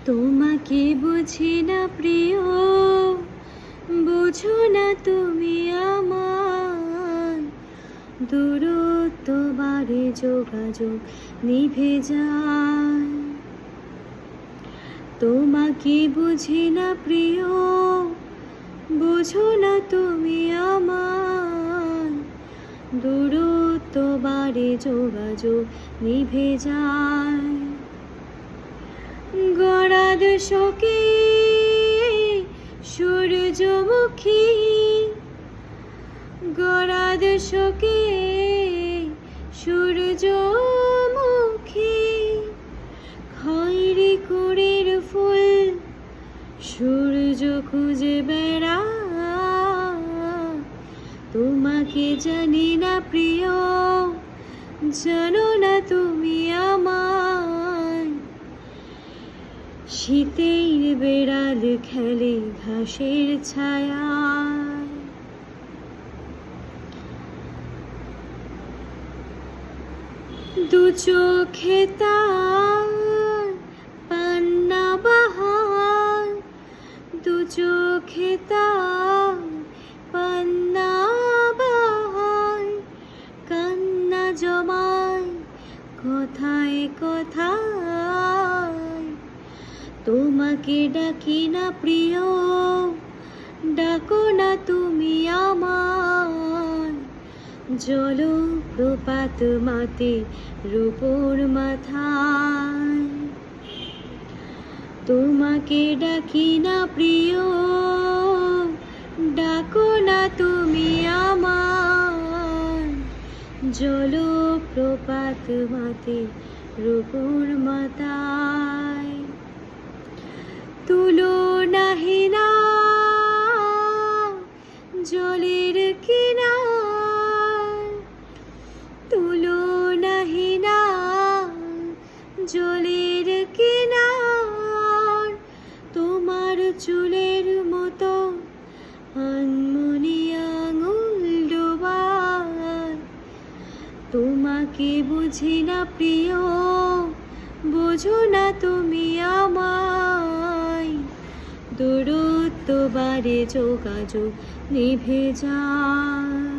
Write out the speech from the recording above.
তোমাকে বুঝি না প্রিয়, বুঝো না তুমি আমার। দূরত্ব বাড়ে, যোগাযোগ নিভে যায়। তোমাকে বুঝি না প্রিয়, বুঝো না তুমি আমার। দূরত্ব বাড়ে, যোগাযোগ নিভে যায়। গরাদ শোকে সূর্যমুখী, গরাদ শোকে সূর্যমুখী। খয়েরি কুঁড়ির ফুল সূর্য খুঁজে বেড়ায়। তোমাকে জানি না প্রিয়, জানো না তুমি আমায়। শীতের বেড়াল খেলে ঘাসের ছায়ায়। দু চোখে তার পান্না বাহার, দু চোখে তার পান্না বাহার। কান্না জমায় কথায় কথায়। তোমাকে ডাকি না প্রিয়, ডাকো না তুমি আমার। জলপ্রপাত মাতে রূপোর মাথায়। তোমাকে ডাকি না প্রিয়, ডাকো না তুমি আমার। জলপ্রপাত মাতে রূপোর মাথায়। তুলনাহীনা জলের কিনার, তুলনাহীনা জলের কিনার। তোমার চুলের মতো আনমনি আঙুল ডোবার। তোমাকে বুঝি না প্রিয়, বোঝো না তুমি আমায়। দূরত্ব বাড়ে, যোগাযোগ নিভে যায়।